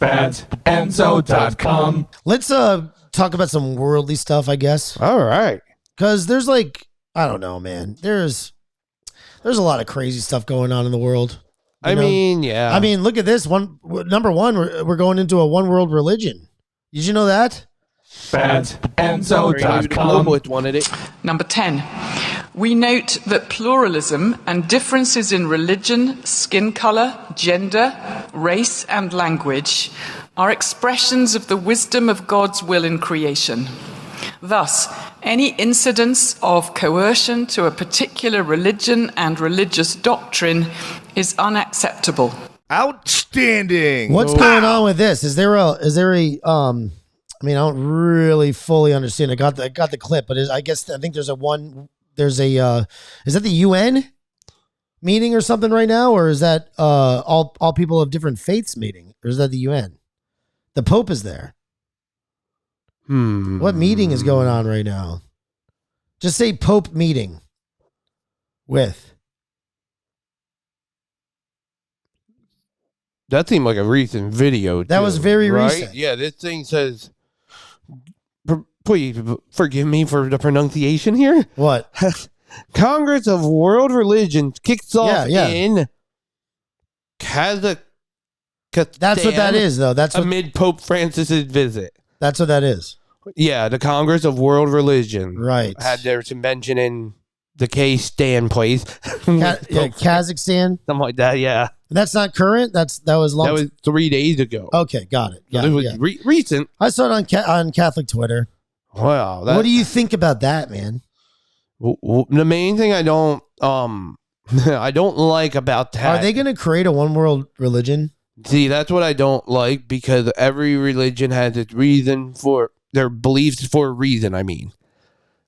FatEnzo.com. Let's talk about some worldly stuff, I guess. All right. Because there's like, I don't know, man. There's a lot of crazy stuff going on in the world. I mean, yeah. I mean, look at this one. Number one, we're going into a one world religion. Did you know that? FatEnzo.com. Number 10. We note that pluralism and differences in religion, skin color, gender, race, and language are expressions of the wisdom of God's will in creation. Thus, any incidence of coercion to a particular religion and religious doctrine is unacceptable. Outstanding. What's going on with this? Is there a I mean, I don't really fully understand. I got the clip, but I think is that the UN meeting or something right now, or is that all people of different faiths meeting, or is that the UN? The Pope is there. What meeting is going on right now? Just say Pope meeting with. That seemed like a recent video. That was very recent. Yeah, this thing says, please forgive me for the pronunciation here. What? Congress of World Religions kicks off in Kazakhstan. That's what that is, though. That's amid Pope Francis's visit. That's what that is. Yeah, the Congress of World Religion. Right. Had their convention in the K-Stan place. Kazakhstan? Something like that, yeah. That's not current? That was long. That was 3 days ago. Okay, got it. So it was recent. I saw it on Catholic Twitter. Wow. What do you think about that, man? The main thing I don't I don't like about that. Are they going to create a one world religion? See, that's what I don't like, because every religion has its reason for their beliefs for a reason. I mean,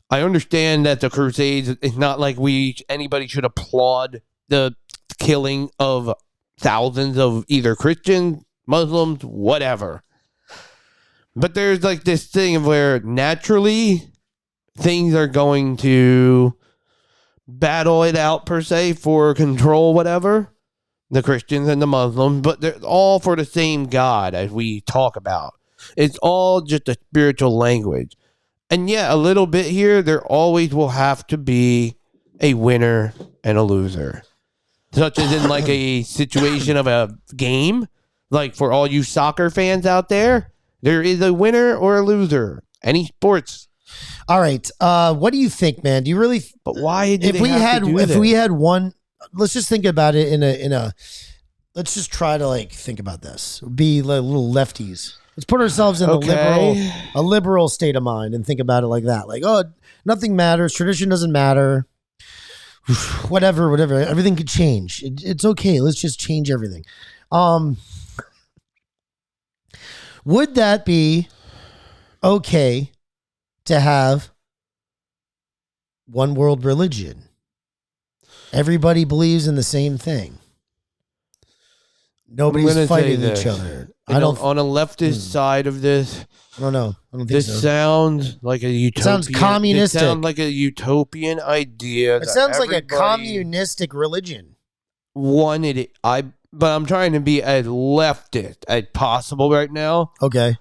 I understand that the Crusades, it's not like anybody should applaud the killing of thousands of either Christians, Muslims, whatever. But there's like this thing of where naturally things are going to battle it out per se for control, whatever. The Christians and the Muslims, but they're all for the same God as we talk about. It's all just a spiritual language. And yeah, a little bit here, there always will have to be a winner and a loser. Such as in like a situation of a game, like for all you soccer fans out there, there is a winner or a loser. Any sports. All right. What do you think, man? Do you really? But why? If we had one, let's just think about it in a. Let's just try to like think about this. Be like little lefties. Let's put ourselves in a liberal state of mind and think about it like that. Like, oh, nothing matters. Tradition doesn't matter. Whatever. Everything could change. It's okay. Let's just change everything. Would that be okay to have one world religion? Everybody believes in the same thing. Nobody's fighting each other. I don't. On a leftist side of this, I don't know. I don't think this sounds like a utopian. It sounds communistic. It sounds like a utopian idea. It sounds like a communistic religion. But I'm trying to be as leftist as possible right now. Okay.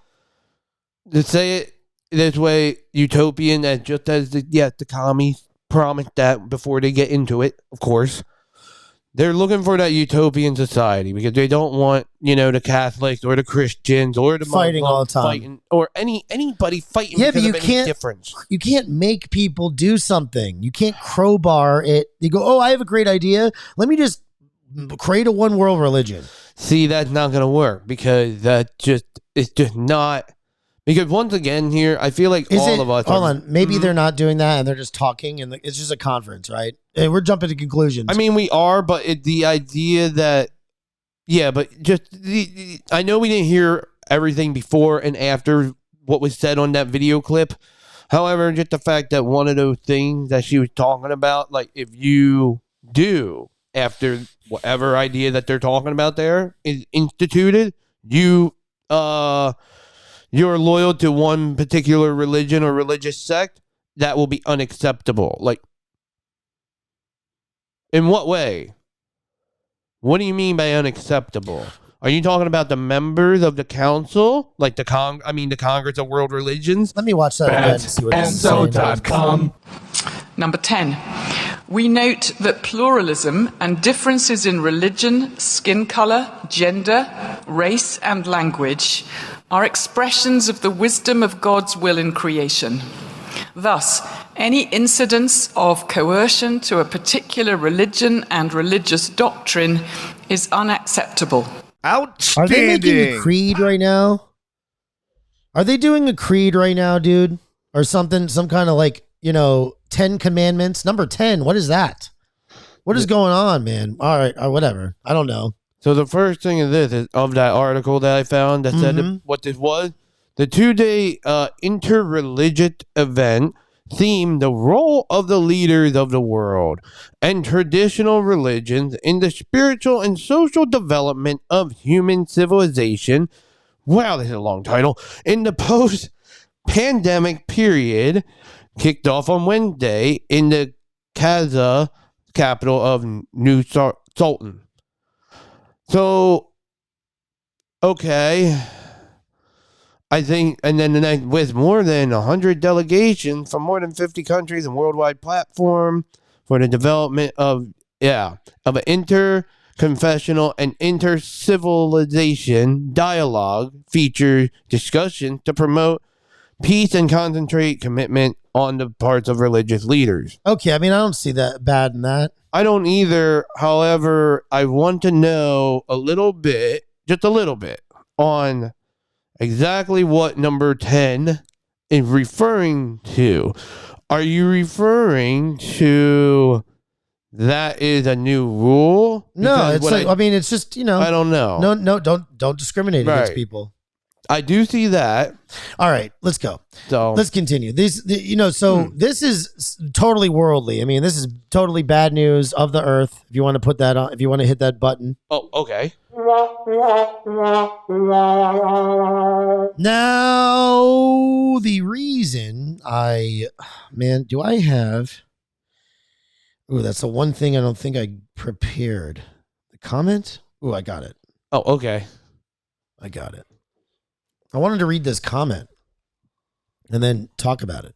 To say it this way, utopian, as just as the commies promised that before they get into it, of course. They're looking for that utopian society because they don't want, the Catholics or the Christians or the fighting Muslims all the time, fighting, or anybody fighting. Yeah, but you can't. Difference. You can't make people do something. You can't crowbar it. You go, oh, I have a great idea. Let me just create a one world religion. See, that's not going to work because it's just not. Because once again, here I feel like all of us. Hold on, maybe they're not doing that and they're just talking, and it's just a conference, right? And we're jumping to conclusions. I mean, we are, but the idea that, but just I know we didn't hear everything before and after what was said on that video clip. However, just the fact that one of those things that she was talking about, like if you do after whatever idea that they're talking about there is instituted, you're loyal to one particular religion or religious sect, that will be unacceptable. Like, in what way? What do you mean by unacceptable? Are you talking about the members of the council, like the Congress of World Religions? Let me watch that again and see what this is saying. Enso.com. Number 10. We note that pluralism and differences in religion, skin color, gender, race, and language are expressions of the wisdom of God's will in creation. Thus, any incidence of coercion to a particular religion and religious doctrine is unacceptable. Are they making a creed right now? Are they doing a creed right now, dude? Or something, some kind of like, 10 commandments? Number 10, what is that? What is going on, man? All right, or whatever. I don't know. So the first thing of this is of that article that I found that said what this was. The 2-day interreligious event themed the role of the leaders of the world and traditional religions in the spiritual and social development of human civilization. Wow, this is a long title. In the post-pandemic period, kicked off on Wednesday in the Kaza, capital of New Sultan. So, okay. I think, and then with more than 100 delegations from more than 50 countries and worldwide platform for the development of an interconfessional and inter-civilization dialogue feature discussion to promote peace and concentrate commitment on the parts of religious leaders. Okay, I don't see that bad in that. I don't either. However, I want to know a little bit, just a little bit, on exactly what number 10 is referring to. Are you referring to that is a new rule? No, it's like, it's just, I don't know. No, don't discriminate against people. I do see that. All right, let's go. So let's continue. This is totally worldly. This is totally bad news of the earth. If you want to put that on, if you want to hit that button. Oh, okay. Now, the reason do I have? Ooh, that's the one thing I don't think I prepared. The comment? Ooh, I got it. Oh, okay. I got it. I wanted to read this comment and then talk about it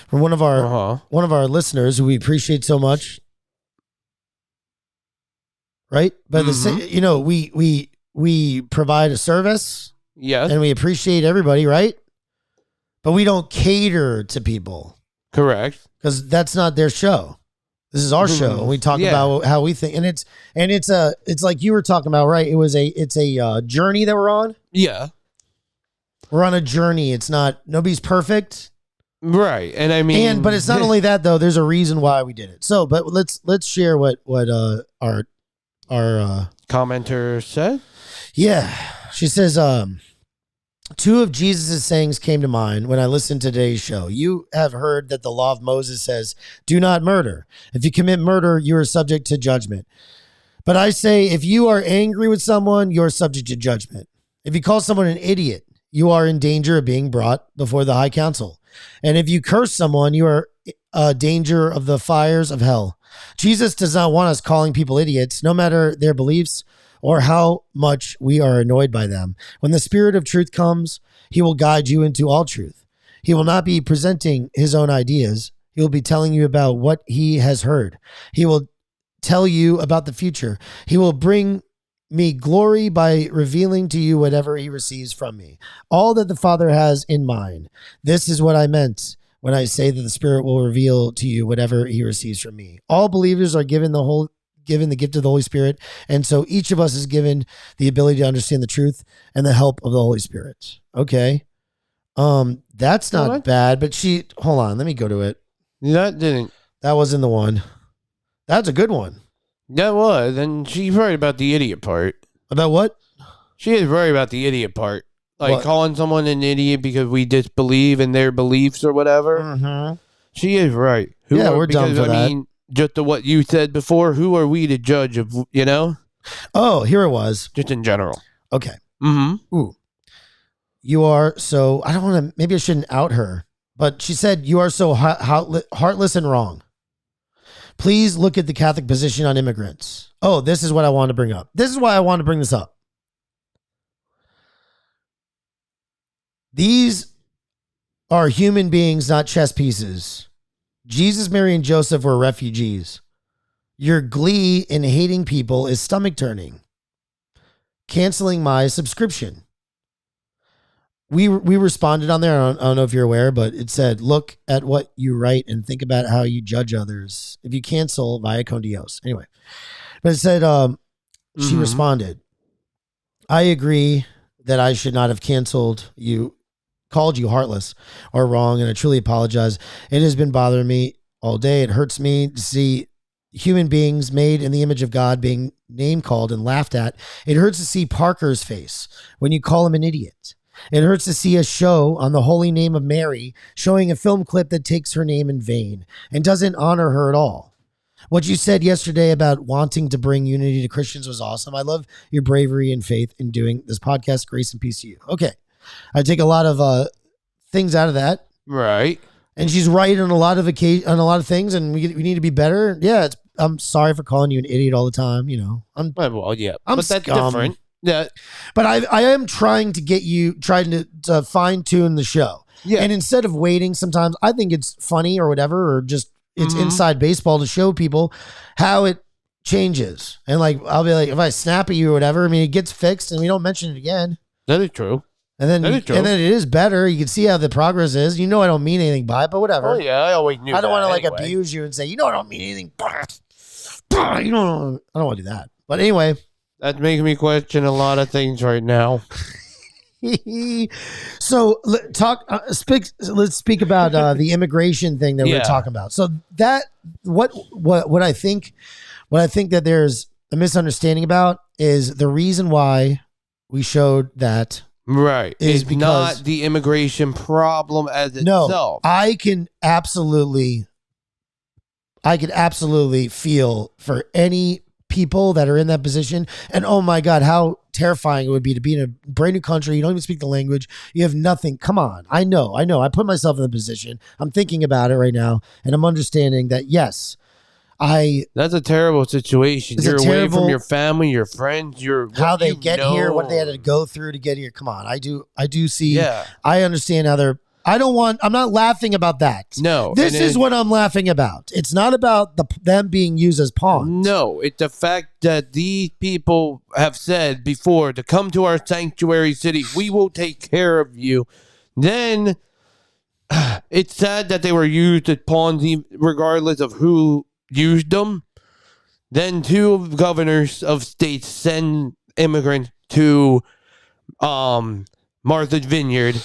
from one of our listeners who we appreciate so much. Right? But we provide a service. Yes. And we appreciate everybody, right? But we don't cater to people. Correct. Because that's not their show. This is our show, and we talk about how we think, and it's like you were talking about, right? It's a journey that we're on. Yeah, we're on a journey. It's not nobody's perfect, right? And but it's not only that though. There's a reason why we did it. So, but let's share what our commenter said. Yeah, she says, two of Jesus' sayings came to mind when I listened to today's show. You have heard that the law of Moses says, do not murder. If you commit murder, you are subject to judgment. But I say, if you are angry with someone, you're subject to judgment. If you call someone an idiot, you are in danger of being brought before the high council. And if you curse someone, you are danger of the fires of hell. Jesus does not want us calling people idiots, no matter their beliefs or how much we are annoyed by them. When the Spirit of truth comes, he will guide you into all truth. He will not be presenting his own ideas. He will be telling you about what he has heard. He will tell you about the future. He will bring me glory by revealing to you whatever he receives from me. All that the Father has in mind. This is what I meant when I say that the Spirit will reveal to you whatever he receives from me. All believers are given the gift of the Holy Spirit, and so each of us is given the ability to understand the truth and the help of the Holy Spirit. Okay. That's not bad, but hold on, let me go to it. That wasn't the one. That's a good one. That was, and she's right about the idiot part. About what? She is right about the idiot part. Like calling someone an idiot because we disbelieve in their beliefs or whatever. Mm-hmm. She is right. We're done for that. Just to what you said before, who are we to judge of, Oh, here it was. Just in general. Okay. Mm-hmm. Ooh. You are so, I don't want to, maybe I shouldn't out her, but she said, you are so heartless and wrong. Please look at the Catholic position on immigrants. Oh, this is what I want to bring up. This is why I want to bring this up. These are human beings, not chess pieces. Jesus, Mary, and Joseph were refugees. Your glee in hating people is stomach turning. Canceling my subscription. We responded on there. I don't know if you're aware, but it said, look at what you write and think about how you judge others. If you cancel, via con Dios. Anyway, but it said, she responded, I agree that I should not have canceled you, called you heartless or wrong, and I truly apologize. It has been bothering me all day. It hurts me to see human beings made in the image of God being name called and laughed at. It hurts to see Parker's face when you call him an idiot. It hurts to see a show on the holy name of Mary showing a film clip that takes her name in vain and doesn't honor her at all. What you said yesterday about wanting to bring unity to Christians was awesome. I love your bravery and faith in doing this podcast. Grace and peace to you. Okay. I take a lot of things out of that. Right. And she's right on a lot of things, and we need to be better. Yeah, I'm sorry for calling you an idiot all the time. You know, I'm but that's scum. different. Yeah, but I am trying to fine tune the show. Yeah, and instead of waiting, sometimes I think it's funny or whatever, or just it's inside baseball to show people how it changes. And like I'll be like, if I snap at you or whatever, I mean, it gets fixed, and we don't mention it again. That is true. And then it is better. You can see how the progress is. You know, I don't mean anything by it, but whatever. Oh yeah, I always knew. I don't want to anyway. abuse you and say, you know, I don't mean anything. You know, I don't want to do that. But anyway, that's making me question a lot of things right now. so let's speak about the immigration thing that we're talking about. So that what I think that there's a misunderstanding about is the reason why we showed that. Right. Is it's because not the immigration problem as itself. No, I can absolutely feel for any people that are in that position. And oh my God, how terrifying it would be to be in a brand new country. You don't even speak the language. You have nothing. Come on. I know. I put myself in the position. I'm thinking about it right now. And I'm understanding that, yes, that's a terrible situation. You're away from your family, your friends, how they get here, what they had to go through to get here. Come on. I do see. Yeah. I understand how I'm not laughing about that. No. This is what I'm laughing about. It's not about them being used as pawns. No, it's the fact that these people have said before to come to our sanctuary city, we will take care of you. Then it's sad that they were used as pawns regardless of who used them. Then two governors of states send immigrants to Martha's Vineyard.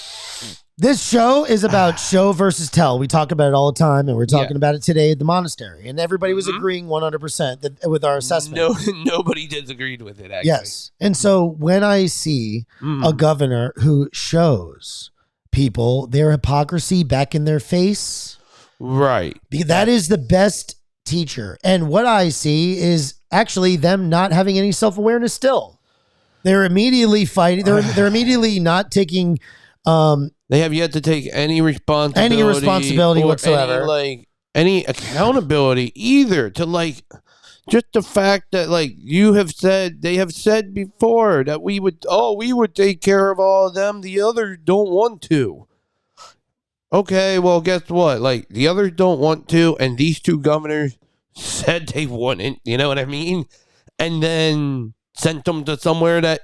This show is about show versus tell. We talk about it all the time, and we're talking about it today at the monastery. And everybody was agreeing 100% with our assessment. Nobody disagreed with it, actually. Yes. And so when I see a governor who shows people their hypocrisy back in their face, right, that is the best teacher. And what I see is actually them not having any self-awareness still. They're immediately fighting. They're immediately not taking... they have yet to take any responsibility whatsoever, any accountability either to just the fact that they have said before that we would take care of all of them. The others don't want to. Okay, well, guess what? The others don't want to, and these two governors said they wouldn't. You know what I mean? And then sent them to somewhere that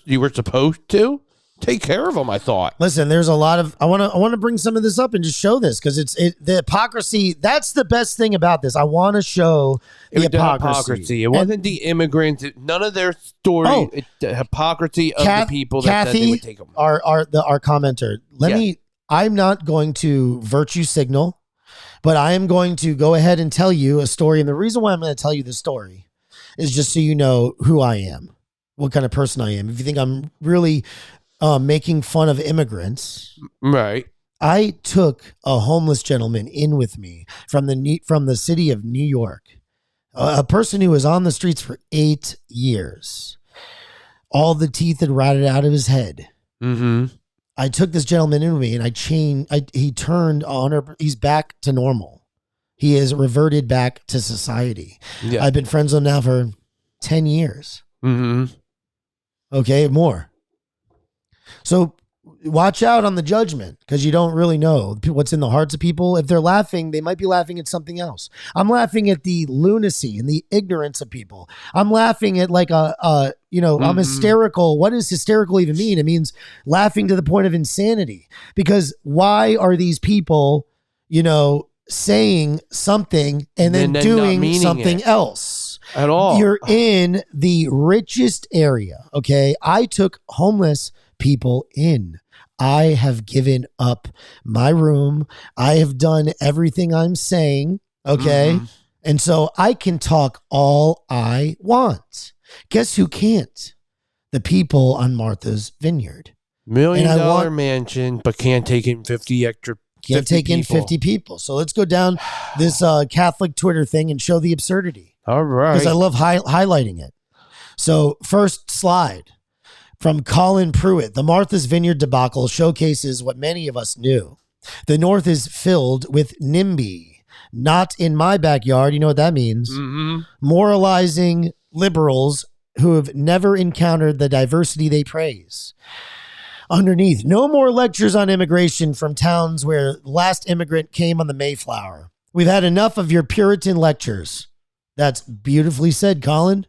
you were supposed to take care of them, I thought. Listen, there's a lot of I want to bring some of this up and just show this because the hypocrisy. That's the best thing about this. I want to show the hypocrisy. It wasn't the immigrants. None of their story. It's the hypocrisy of the people that said they would take them. Our commenter. I'm not going to virtue signal, but I am going to go ahead and tell you a story. And the reason why I'm going to tell you this story is just so you know who I am, what kind of person I am. If you think I'm really making fun of immigrants, right? I took a homeless gentleman in with me from the city of New York, a person who was on the streets for 8 years. All the teeth had rotted out of his head. Mm-hmm. I took this gentleman in with me, and he turned on. He's back to normal. He has reverted back to society. Yeah. I've been friends with him now for 10 years. Mm-hmm. Okay, more. So watch out on the judgment because you don't really know what's in the hearts of people. If they're laughing, they might be laughing at something else. I'm laughing at the lunacy and the ignorance of people. I'm laughing at like I'm hysterical. What does hysterical even mean? It means laughing to the point of insanity. Because why are these people, saying something and then doing something else at all? You're in the richest area. Okay. I took homeless people in. I have given up my room. I have done everything I'm saying. Okay. Mm-hmm. And so I can talk all I want. Guess who can't? The people on Martha's Vineyard. $1 million mansion, but can't take in 50 extra. Can't take in 50 people. So let's go down this Catholic Twitter thing and show the absurdity. All right. Because I love highlighting it. So first slide from Colin Pruitt. The Martha's Vineyard debacle showcases what many of us knew. The North is filled with NIMBY. Not in my backyard. You know what that means? Mm-hmm. Moralizing liberals who have never encountered the diversity they praise. Underneath, no more lectures on immigration from towns where the last immigrant came on the Mayflower. We've had enough of your Puritan lectures. That's beautifully said, Colin.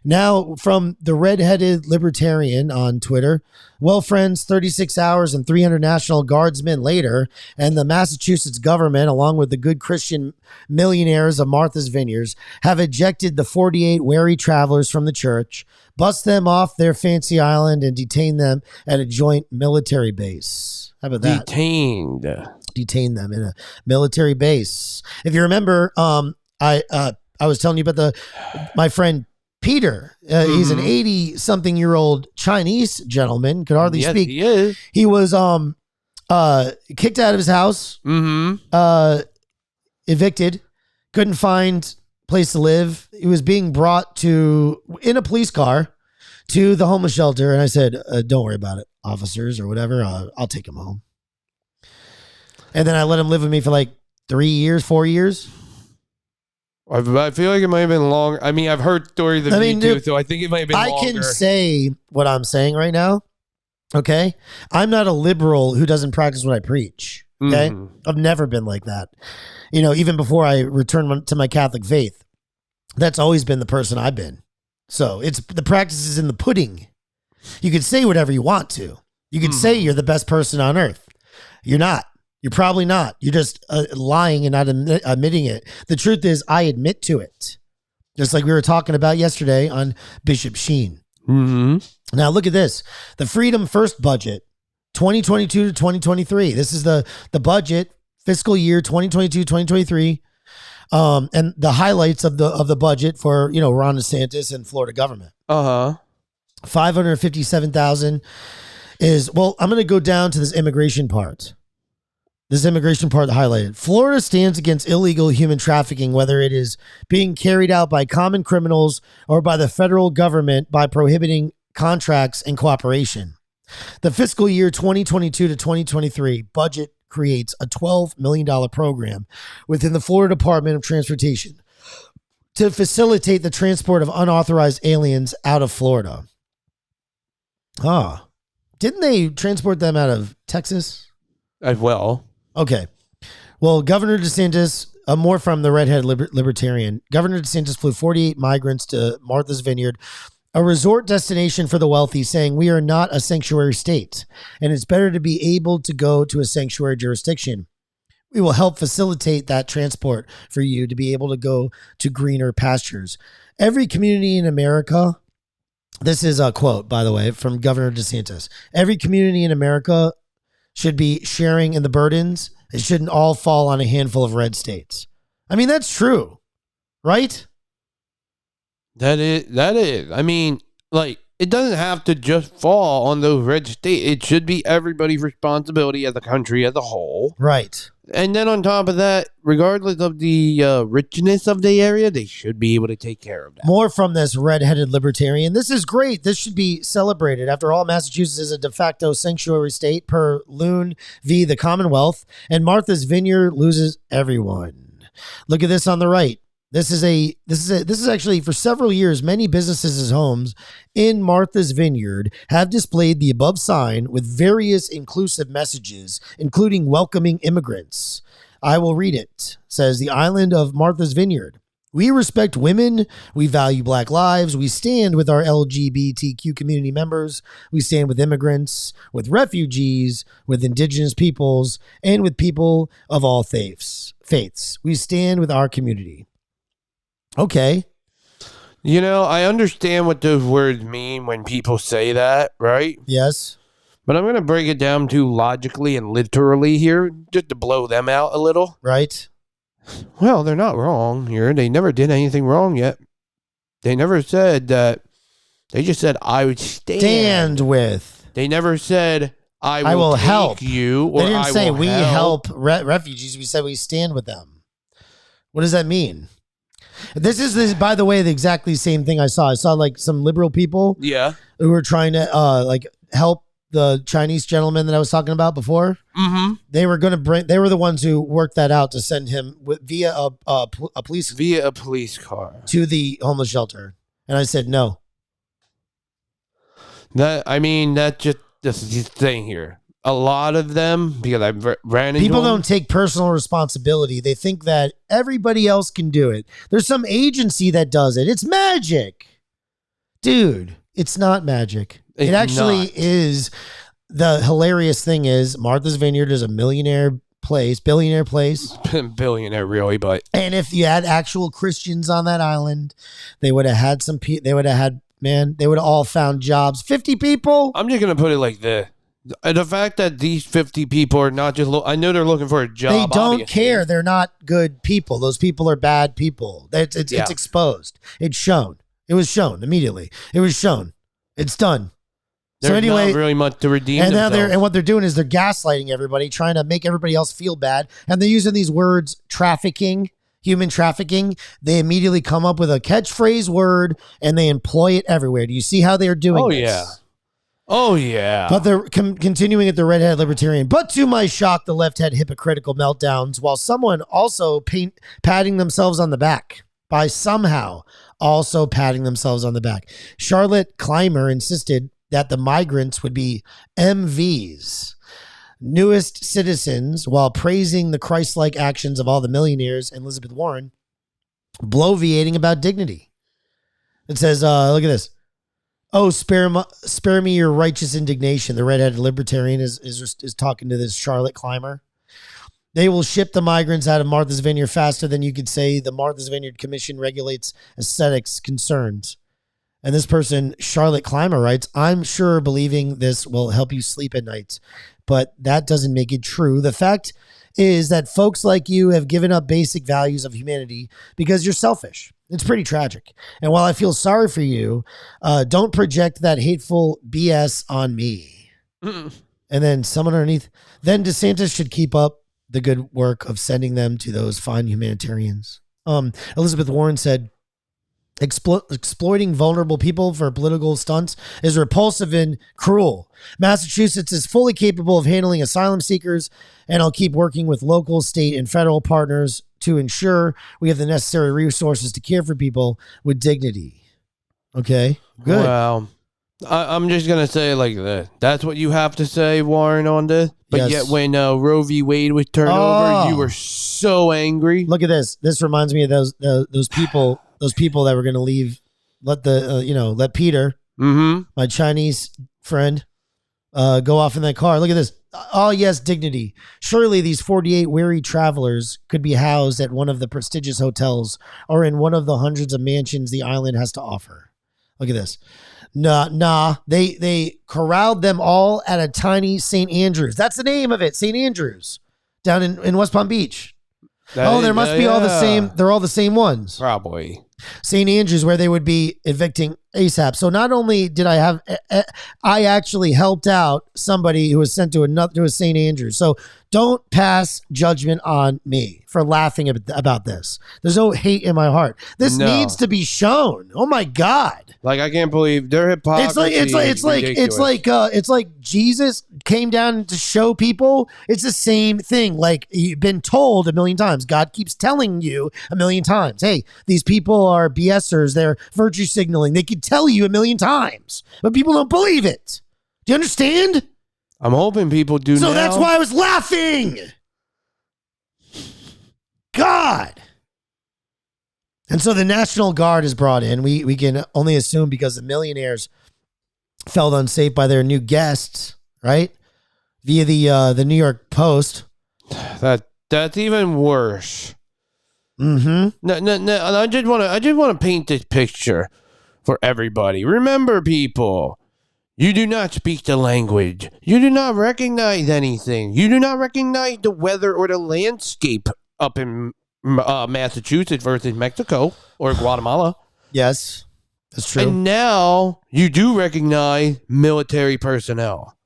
Now, from the redheaded libertarian on Twitter, well, friends, 36 hours and 300 National Guardsmen later, and the Massachusetts government, along with the good Christian millionaires of Martha's Vineyards, have ejected the 48 wary travelers from the church, bust them off their fancy island, and detain them at a joint military base. How about that? Detain them in a military base. If you remember, I was telling you about my friend Peter. He's an 80-something-year-old Chinese gentleman, could hardly speak. He is. He was kicked out of his house, evicted, couldn't find place to live. He was being brought in a police car to the homeless shelter, and I said, don't worry about it, officers or whatever. I'll take him home. And then I let him live with me for like 3 years, 4 years. I feel like it might have been longer. I mean, I've heard stories of you too, so I think it might have been longer. I can say what I'm saying right now, okay? I'm not a liberal who doesn't practice what I preach, okay? I've never been like that. Even before I returned to my Catholic faith, that's always been the person I've been. So it's the practice is in the pudding. You can say whatever you want to. You can say you're the best person on earth. You're not. You're probably not. You're just lying and not admitting it. The truth is, I admit to it. Just like we were talking about yesterday on Bishop Sheen. Mm-hmm. Now look at this. The Freedom First budget, 2022 to 2023. This is the budget, fiscal year 2022-2023. And the highlights of the budget for, Ron DeSantis and Florida government. Uh-huh. 557,000 is, I'm going to go down to this immigration part. This immigration part highlighted. Florida stands against illegal human trafficking, whether it is being carried out by common criminals or by the federal government by prohibiting contracts and cooperation. The fiscal year 2022 to 2023 budget creates a $12 million program within the Florida Department of Transportation to facilitate the transport of unauthorized aliens out of Florida. Didn't they transport them out of Texas? As well. Okay. Well, Governor DeSantis, more from the redhead libertarian, Governor DeSantis flew 48 migrants to Martha's Vineyard, a resort destination for the wealthy, saying we are not a sanctuary state, and it's better to be able to go to a sanctuary jurisdiction. We will help facilitate that transport for you to be able to go to greener pastures. Every community in America, this is a quote, by the way, from Governor DeSantis. Every community in America should be sharing in the burdens. It shouldn't all fall on a handful of red states. I mean, that's true, right? That is. I mean, it doesn't have to just fall on those red states. It should be everybody's responsibility as a country as a whole. Right. And then on top of that, regardless of the richness of the area, they should be able to take care of that. More from this red-headed libertarian. This is great. This should be celebrated. After all, Massachusetts is a de facto sanctuary state per Loon v. the Commonwealth, and Martha's Vineyard loses everyone. Look at this on the right. This is actually for several years, many businesses' homes in Martha's Vineyard have displayed the above sign with various inclusive messages, including welcoming immigrants. I will read it. It says the island of Martha's Vineyard. We respect women. We value Black lives. We stand with our LGBTQ community members. We stand with immigrants, with refugees, with indigenous peoples, and with people of all faiths. We stand with our community. Okay. You know, I understand what those words mean when people say that, right? Yes. But I'm going to break it down to logically and literally here, just to blow them out a little. Right. Well, they're not wrong here. They never did anything wrong yet. They never said that. They just said, I would stand with. They never said, I will take help you. Or they didn't I say will we help refugees. We said we stand with them. What does that mean? This is, by the way, the exactly same thing I saw. I saw like some liberal people who were trying to help the Chinese gentleman that I was talking about before. Mm-hmm. They were the ones who worked that out to send him via a police car to the homeless shelter. And I said, no. That's just the thing here. A lot of them, because I've ran into people them, don't take personal responsibility. They think that everybody else can do it. There's some agency that does it. It's magic. Dude, it's not magic. It actually is. The hilarious thing is Martha's Vineyard is a billionaire place. Billionaire, really, but. And if you had actual Christians on that island, they would have had they would have all found jobs. 50 people. I'm just going to put it like this. The fact that these 50 people are not just, I know they're looking for a job. They don't care. They're not good people. Those people are bad people. It's exposed. It's shown. It was shown immediately. It was shown. It's done. There's not really much to redeem and themselves. Now what they're doing is they're gaslighting everybody, trying to make everybody else feel bad. And they're using these words, trafficking, human trafficking. They immediately come up with a catchphrase word and they employ it everywhere. Do you see how they're doing this? Oh, yeah. But they're continuing at the redhead libertarian. But to my shock, the left had hypocritical meltdowns while someone also patting themselves on the back by somehow also patting themselves on the back. Charlotte Clymer insisted that the migrants would be MVs, newest citizens, while praising the Christ-like actions of all the millionaires and Elizabeth Warren, bloviating about dignity. It says, look at this. Oh, spare me your righteous indignation. The redheaded libertarian is talking to this Charlotte Clymer. They will ship the migrants out of Martha's Vineyard faster than you could say the Martha's Vineyard Commission regulates aesthetics concerns. And this person, Charlotte Clymer, writes, I'm sure believing this will help you sleep at night, but that doesn't make it true. The fact is that folks like you have given up basic values of humanity because you're selfish. It's pretty tragic. And while I feel sorry for you, don't project that hateful BS on me. And then someone underneath, then DeSantis should keep up the good work of sending them to those fine humanitarians. Elizabeth Warren said, exploiting vulnerable people for political stunts is repulsive and cruel. Massachusetts is fully capable of handling asylum seekers, and I'll keep working with local, state, and federal partners to ensure we have the necessary resources to care for people with dignity. Okay, good. Well, I'm just going to say it like that. That's what you have to say, Warren, on this. But yet when Roe v. Wade was turned over, you were so angry. Look at this. This reminds me of those people that were going to leave. Let Peter, my Chinese friend, go off in that car. Look at this. Oh, yes, dignity. Surely these 48 weary travelers could be housed at one of the prestigious hotels or in one of the hundreds of mansions the island has to offer. Look at this. Nah. They corralled them all at a tiny St. Andrews. That's the name of it, St. Andrews, down in West Palm Beach. There must be all the same. They're all the same ones. Probably. St. Andrews, where they would be evicting ASAP. So not only did I actually helped out somebody who was sent to a St. Andrews. So don't pass judgment on me for laughing about this. There's no hate in my heart. This needs to be shown. Oh my God. Like, I can't believe their hypocrisy. It's like Jesus came down to show people. It's the same thing. Like, you've been told a million times. God keeps telling you a million times, hey, these people are BSers. They're virtue signaling. They could tell you a million times, but people don't believe it. Do you understand? I'm hoping people do now. So that's why I was laughing. God. And so the National Guard is brought in. We can only assume because the millionaires felt unsafe by their new guests, right? Via the New York Post. That's even worse. Mm-hmm. No, I just want to paint this picture for everybody. Remember, people, you do not speak the language. You do not recognize anything. You do not recognize the weather or the landscape up in Massachusetts versus Mexico or Guatemala. Yes, that's true. And now you do recognize military personnel.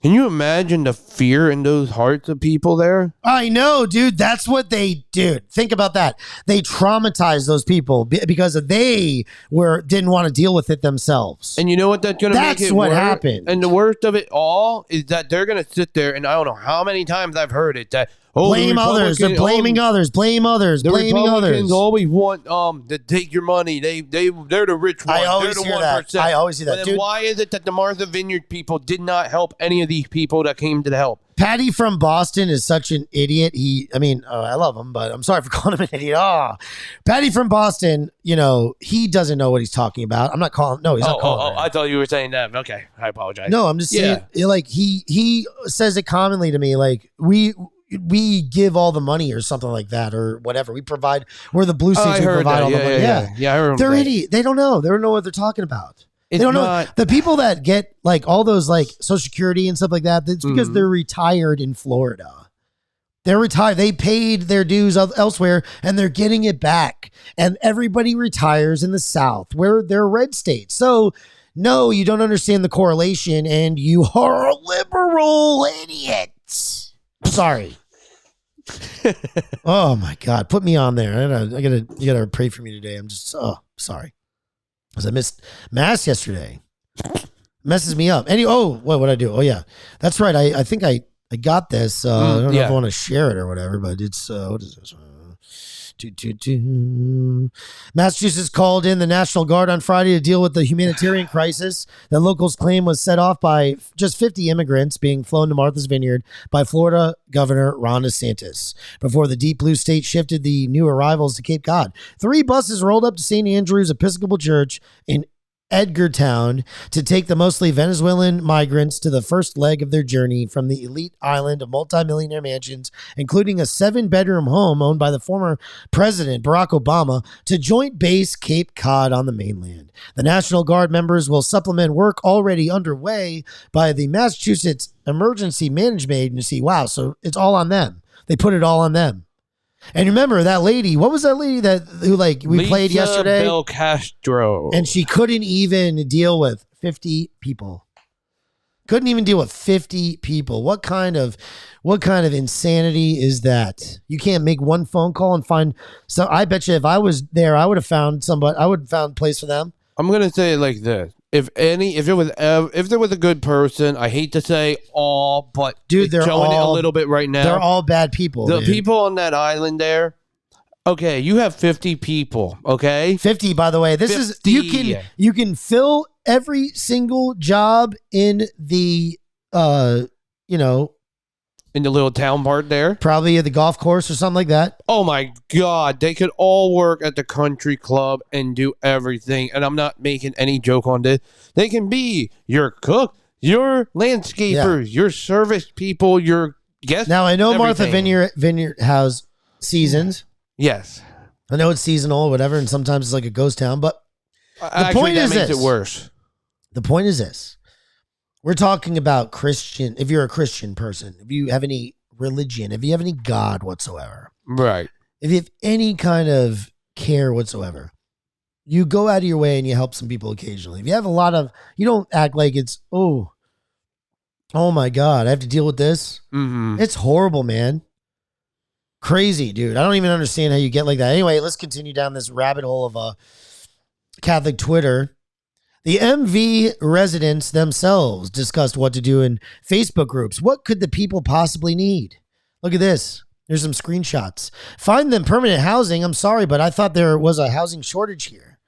Can you imagine the fear in those hearts of people there? I know, dude. That's what they do. Think about that. They traumatize those people because they didn't want to deal with it themselves. And you know what that's going to make it That's what worse? happened. And the worst of it all is that they're going to sit there, and I don't know how many times I've heard it, that blame others. They're blaming others. Blame others. The Blaming Republicans others. always want to take your money. They're the rich ones. I always they're the hear 1%. that. I always hear that. But then Dude, why is it that the Martha Vineyard people did not help any of these people that came to the help? Patty from Boston is such an idiot. I love him, but I'm sorry for calling him an idiot. Patty from Boston, he doesn't know what he's talking about. I'm not calling. No, he's not calling. I thought you were saying that. Okay, I apologize. No, I'm just saying. Like he says it commonly to me. Like we give all the money or something like that or whatever. We're the blue states. We provide all the money. Yeah, I heard they're idiot. They don't know. They don't know what they're talking about. They don't know. The people that get like all those like Social Security and stuff like that, it's because they're retired in Florida. They're retired. They paid their dues elsewhere and they're getting it back. And everybody retires in the South where they're red states. So no, you don't understand the correlation and you are liberal idiots. Sorry. Oh my God. Put me on there. You gotta pray for me today. I'm just sorry. Because I missed Mass yesterday. Messes me up. What'd I do? Oh yeah. That's right. I think I got this. I don't know if I want to share it or whatever, but it's what is this? Massachusetts called in the National Guard on Friday to deal with the humanitarian crisis that locals claim was set off by just 50 immigrants being flown to Martha's Vineyard by Florida Governor Ron DeSantis before the deep blue state shifted the new arrivals to Cape Cod. 3 buses rolled up to St. Andrew's Episcopal Church in Edgartown to take the mostly Venezuelan migrants to the first leg of their journey from the elite island of multimillionaire mansions, including a 7-bedroom home owned by the former President Barack Obama, to Joint Base Cape Cod on the mainland. The National Guard members will supplement work already underway by the Massachusetts Emergency Management Agency. Wow, so it's all on them. They put it all on them. And remember that lady, what was that lady who we played yesterday? Bel Castro. And she couldn't even deal with 50 people. Couldn't even deal with 50 people. What kind of insanity is that? You can't make one phone call and find. So I bet you if I was there, I would have found somebody. I would have found a place for them. I'm gonna say it like this: if there was a good person, I hate to say all, but dude, they're showing all it a little bit right now. They're all bad people. The people on that island there. Okay, you have 50 people. Okay, 50. By the way, this 50. Is you can fill every single job in the in the little town part there, probably at the golf course or something like that. Oh my God, they could all work at the country club and do everything. And I'm not making any joke on this. They can be your cook, your landscapers, your service people, your guests. Now I know everything. Martha Vineyard has seasons. Yes, I know it's seasonal, or whatever, and sometimes it's like a ghost town. But the point is makes it worse. The point is this. We're talking about Christian. If you're a Christian person, if you have any religion, if you have any God whatsoever, right? If you have any kind of care whatsoever. You go out of your way and you help some people occasionally. If you have a lot of, you don't act like it's, oh my God, I have to deal with this. Mm-hmm. It's horrible, man. Crazy, dude. I don't even understand how you get like that. Anyway, let's continue down this rabbit hole of Catholic Twitter. The MV residents themselves discussed what to do in Facebook groups. What could the people possibly need? Look at this. There's some screenshots. Find them permanent housing. I'm sorry, but I thought there was a housing shortage here.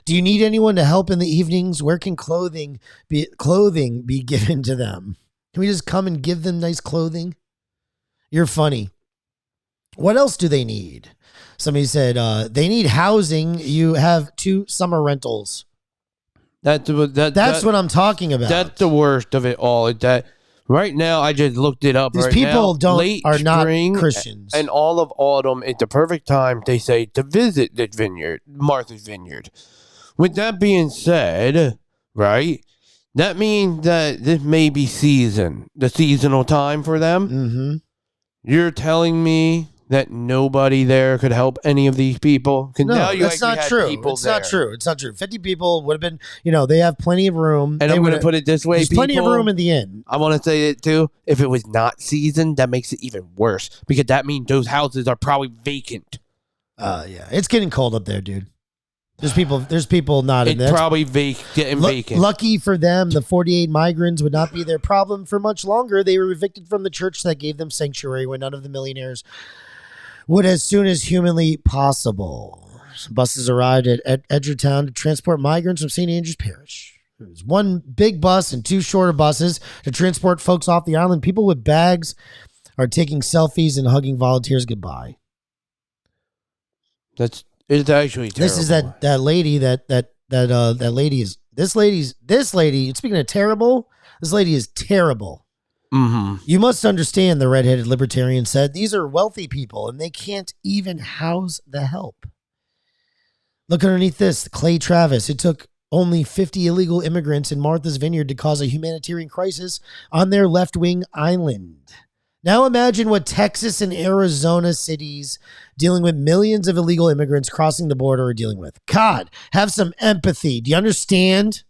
Do you need anyone to help in the evenings? Where can clothing be given to them? Can we just come and give them nice clothing? You're funny. What else do they need? Somebody said they need housing. You have 2 summer rentals. That's what I'm talking about. That's the worst of it all. That right now, I just looked it up. These right people now, are not Christians. And all of autumn, it's the perfect time, they say, to visit the vineyard, Martha's Vineyard. With that being said, right, that means that this may be the seasonal time for them. Mm-hmm. You're telling me that nobody there could help any of these people? No, that's not true. It's not true. It's not true. 50 people would have been, they have plenty of room. And I'm going to put it this way, there's plenty of room in the inn. I want to say it too. If it was not seasoned, that makes it even worse because that means those houses are probably vacant. Yeah. It's getting cold up there, dude. There's people not in there. It's probably getting vacant. Lucky for them, the 48 migrants would not be their problem for much longer. They were evicted from the church that gave them sanctuary when none of the millionaires would as soon as humanly possible. Some buses arrived at Edgertown to transport migrants from St. Andrew's Parish. There was 1 big bus and 2 shorter buses to transport folks off the island. People with bags are taking selfies and hugging volunteers goodbye. It's actually terrible. This is that lady this lady, speaking of terrible, this lady is terrible. Mm-hmm. You must understand, the redheaded libertarian said, these are wealthy people and they can't even house the help. Look underneath this, Clay Travis. It took only 50 illegal immigrants in Martha's Vineyard to cause a humanitarian crisis on their left-wing island. Now imagine what Texas and Arizona cities dealing with millions of illegal immigrants crossing the border are dealing with. God, have some empathy. Do you understand?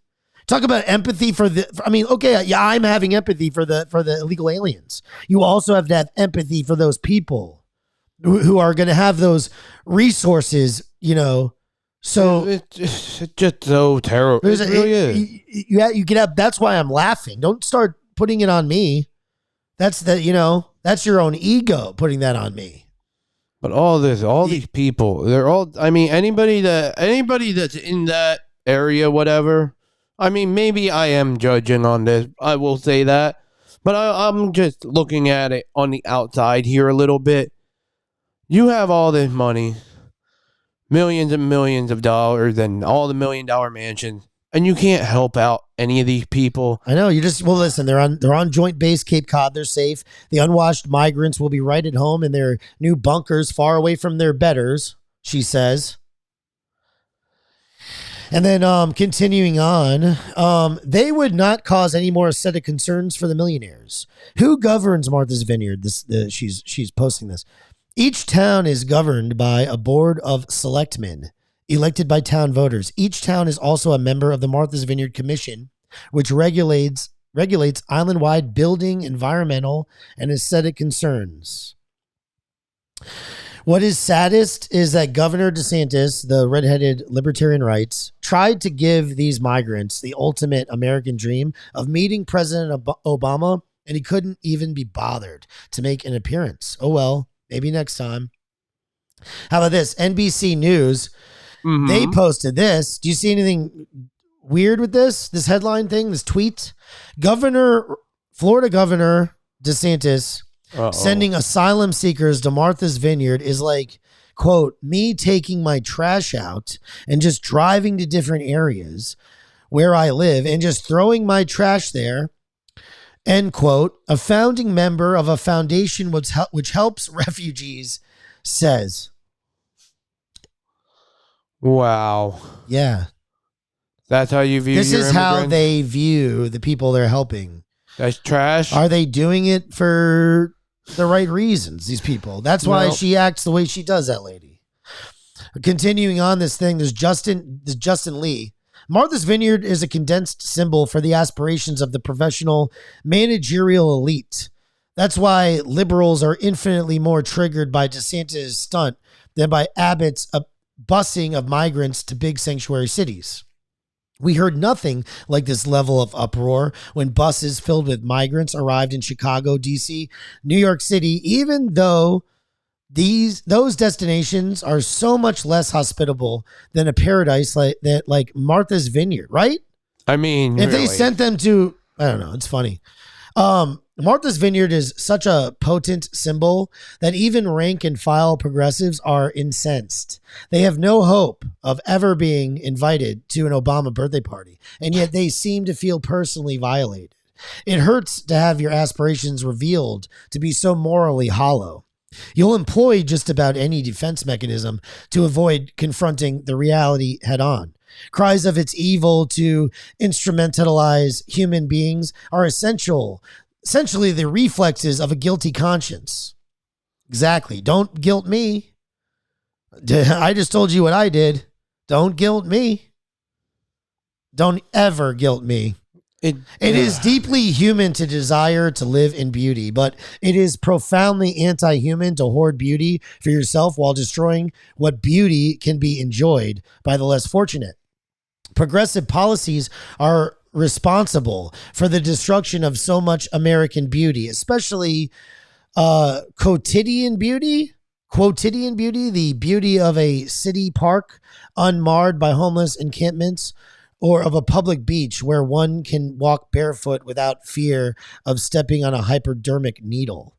Talk about empathy I'm having empathy for the illegal aliens. You also have to have empathy for those people who are going to have those resources, So it's just so terrible. It really is. You get up. That's why I'm laughing. Don't start putting it on me. That's your own ego putting that on me. But all these people, they're all, anybody that's in that area, whatever. Maybe I am judging on this. I will say that. But I'm just looking at it on the outside here a little bit. You have all this money, millions and millions of dollars, and all the $1 million mansions, and you can't help out any of these people. I know. Listen, they're on Joint Base Cape Cod. They're safe. The unwashed migrants will be right at home in their new bunkers far away from their betters, she says. And then continuing on, they would not cause any more aesthetic concerns for the millionaires. Who governs Martha's Vineyard? She's posting this. Each town is governed by a board of selectmen elected by town voters. Each town is also a member of the Martha's Vineyard Commission, which regulates island-wide building, environmental, and aesthetic concerns. What is saddest is that Governor DeSantis, the redheaded libertarian rights, tried to give these migrants the ultimate American dream of meeting President Obama, and he couldn't even be bothered to make an appearance. Oh, well, maybe next time. How about this? NBC News, They posted this. Do you see anything weird with this headline thing, this tweet? Florida Governor DeSantis sending asylum seekers to Martha's Vineyard is like, quote, me taking my trash out and just driving to different areas where I live and just throwing my trash there, end quote. A founding member of a foundation which helps refugees says. Wow. Yeah. That's how you view this your is immigrants? How they view the people they're helping. That's trash. Are they doing it for the right reasons, these people? That's why she acts the way she does, that lady. Continuing on this thing, there's Justin Lee. Martha's Vineyard is a condensed symbol for the aspirations of the professional managerial elite. That's why liberals are infinitely more triggered by DeSantis' stunt than by Abbott's busing of migrants to big sanctuary cities. We heard nothing like this level of uproar when buses filled with migrants arrived in Chicago, D.C., New York City, even though those destinations are so much less hospitable than a paradise like Martha's Vineyard, right? I mean, if really. they sent them to, I don't know, it's funny. Martha's Vineyard is such a potent symbol that even rank and file progressives are incensed. They have no hope of ever being invited to an Obama birthday party, and yet they seem to feel personally violated. It hurts to have your aspirations revealed to be so morally hollow. You'll employ just about any defense mechanism to avoid confronting the reality head on. Cries of it's evil to instrumentalize human beings are essentially the reflexes of a guilty conscience. Exactly. Don't guilt me. I just told you what I did. Don't guilt me. Don't ever guilt me. It is deeply human to desire to live in beauty, but it is profoundly anti-human to hoard beauty for yourself while destroying what beauty can be enjoyed by the less fortunate. Progressive policies are responsible for the destruction of so much American beauty, especially quotidian beauty, the beauty of a city park unmarred by homeless encampments, or of a public beach where one can walk barefoot without fear of stepping on a hypodermic needle.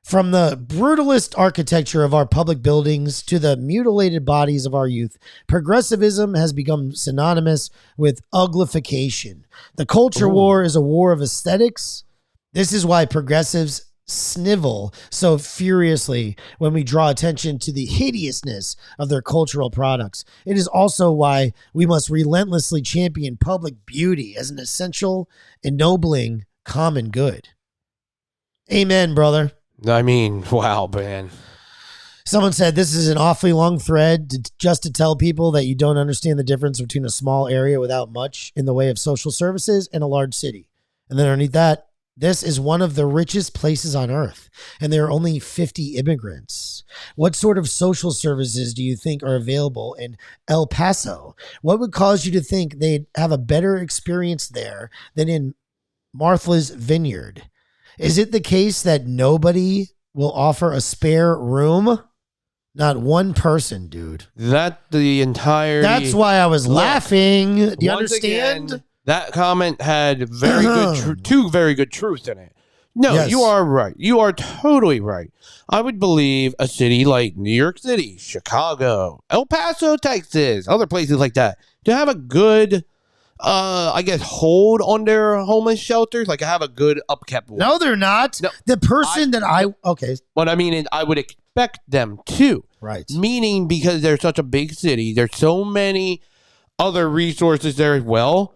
From the brutalist architecture of our public buildings to the mutilated bodies of our youth, progressivism has become synonymous with uglification. The culture war is a war of aesthetics. This is why progressives snivel so furiously when we draw attention to the hideousness of their cultural products. It is also why we must relentlessly champion public beauty as an essential, ennobling common good. Amen, brother. I mean, wow, man. Someone said this is an awfully long thread just to tell people that you don't understand the difference between a small area without much in the way of social services and a large city. And then underneath that, this is one of the richest places on earth, and there are only 50 immigrants. What sort of social services do you think are available in El Paso? What would cause you to think they'd have a better experience there than in Martha's Vineyard? Is it the case that nobody will offer a spare room? Not one person, dude. That's why I was laughing. Do you understand? Again, that comment had two very good truths in it. No, yes. You are right. You are totally right. I would believe a city like New York City, Chicago, El Paso, Texas, other places like that, to have a good, hold on their homeless shelters, like have a good upkept one. No, they're not. No, the person But I mean, I would expect them to. Right. Meaning because they're such a big city, there's so many other resources there as well.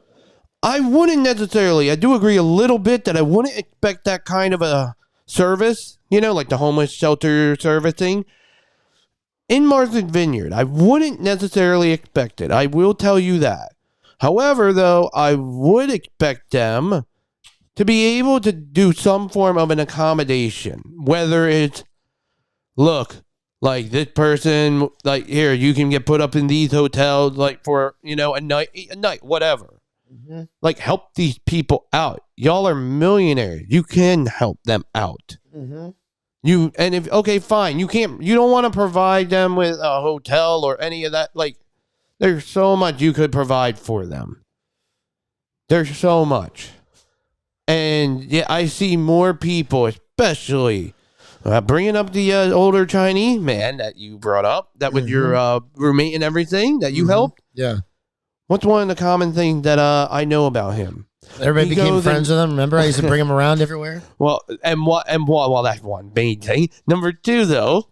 I do agree a little bit that I wouldn't expect that kind of a service, like the homeless shelter service thing. In Martha's Vineyard, I wouldn't necessarily expect it. I will tell you that. However, though, I would expect them to be able to do some form of an accommodation, whether it's, look, like this person, like here, you can get put up in these hotels, like for, a night, whatever. Mm-hmm. Like, help these people out. Y'all are millionaires. You can help them out. Mm-hmm. You don't want to provide them with a hotel or any of that. Like, there's so much you could provide for them. There's so much. And yeah, I see more people, especially bringing up the older Chinese man that you brought up, that with your roommate and everything that you helped. Yeah. What's one of the common things that I know about him? Everybody became friends with him. Remember, I used to bring him around everywhere. Well, that's one main thing. Number two, though,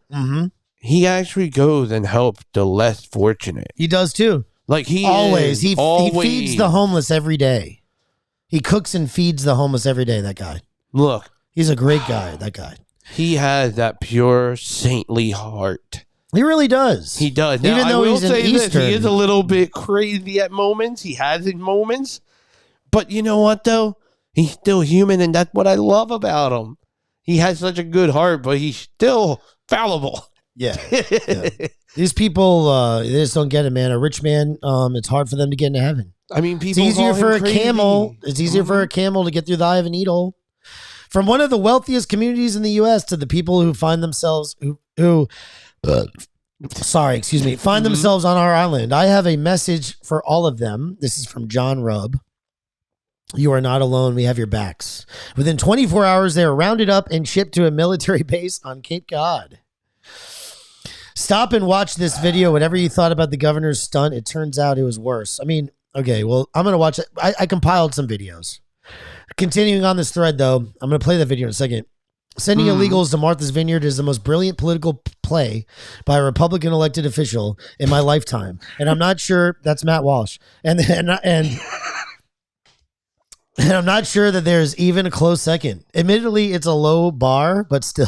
he actually goes and helps the less fortunate. He does too. Like he feeds the homeless every day. He cooks and feeds the homeless every day. That guy. Look, he's a great guy. That guy. He has that pure saintly heart. He really does. He does. Even Now, though I will he's an say this, Eastern. he is a little bit crazy at moments. He has his moments. But you know what, though? He's still human, and that's what I love about him. He has such a good heart, but he's still fallible. Yeah. These people, they just don't get it, man. A rich man, it's hard for them to get into heaven. I mean, It's people easier call for him a crazy. camel. It's easier for a camel to get through the eye of a needle. From one of the wealthiest communities in the U.S. to the people who find themselves find themselves on our island. I have a message for all of them. This is from John Rubb. You are not alone. We have your backs. Within 24 hours, they were rounded up and shipped to a military base on Cape Cod. Stop and watch this video. Whatever you thought about the governor's stunt, it turns out it was worse. I mean, okay, well, I'm going to watch it. I compiled some videos. Continuing on this thread, though, I'm going to play that video in a second. Sending illegals to Martha's Vineyard is the most brilliant political play by a Republican elected official in my lifetime. And I'm not sure that's Matt Walsh. And I'm not sure that there's even a close second. Admittedly, it's a low bar, but still.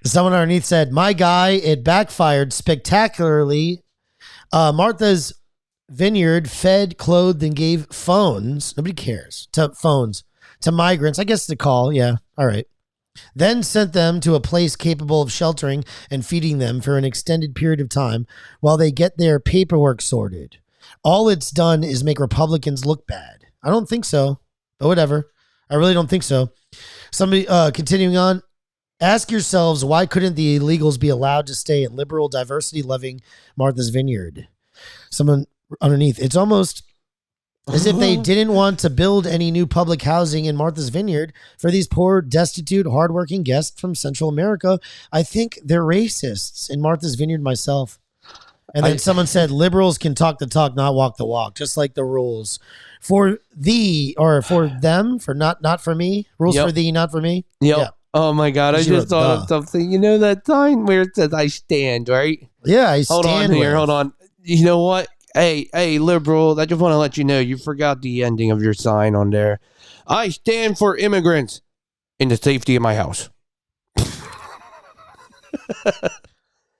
Someone underneath said, "My guy, it backfired spectacularly. Martha's Vineyard fed, clothed, and gave phones. Nobody cares. To phones. To migrants. I guess the call. Yeah. All right. Then sent them to a place capable of sheltering and feeding them for an extended period of time while they get their paperwork sorted. All it's done is make Republicans look bad." I don't think so, but whatever. I really don't think so. Somebody, continuing on, ask yourselves, why couldn't the illegals be allowed to stay at liberal, diversity-loving Martha's Vineyard? Someone underneath, it's almost as if they didn't want to build any new public housing in Martha's Vineyard for these poor, destitute, hardworking guests from Central America. I think they're racists in Martha's Vineyard myself. And then someone said, liberals can talk the talk, not walk the walk, just like the rules for thee or for them, for not for me. Rules for thee, not for me. Yep. Yeah. Oh my God. I just thought of something. You know that sign where it says I stand, right? Yeah, I stand. Hold on here. Hold on. You know what? Hey, liberal, I just want to let you know you forgot the ending of your sign on there. I stand for immigrants in the safety of my house.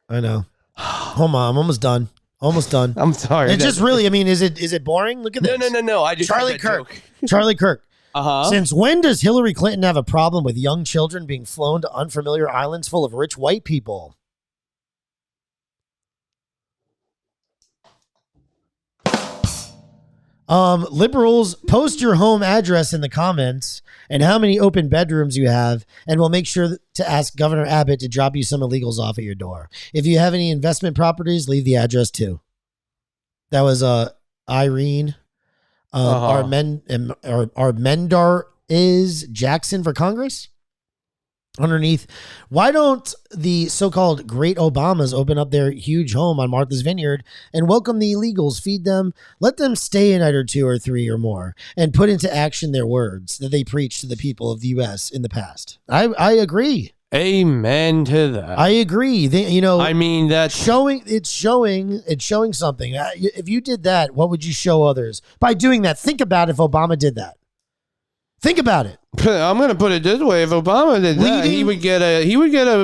I know. Hold on, I'm almost done. Almost done. I'm sorry. It's just really, I mean, is it boring? Look at this. No. I just Charlie Kirk. Charlie Kirk. Uh-huh. Since when does Hillary Clinton have a problem with young children being flown to unfamiliar islands full of rich white people? Liberals, post your home address in the comments and how many open bedrooms you have, and we'll make sure to ask Governor Abbott to drop you some illegals off at your door. If you have any investment properties, leave the address too. That was Irene Armendar is Jackson for Congress. Underneath, why don't the so-called great Obamas open up their huge home on Martha's Vineyard and welcome the illegals, feed them, let them stay a night or two or three or more, and put into action their words that they preached to the people of the U.S. in the past? I agree. Amen to that. I agree. I mean, that's showing something. If you did that, what would you show others by doing that? Think about if Obama did that. Think about it. I'm going to put it this way: if Obama did that, he would get a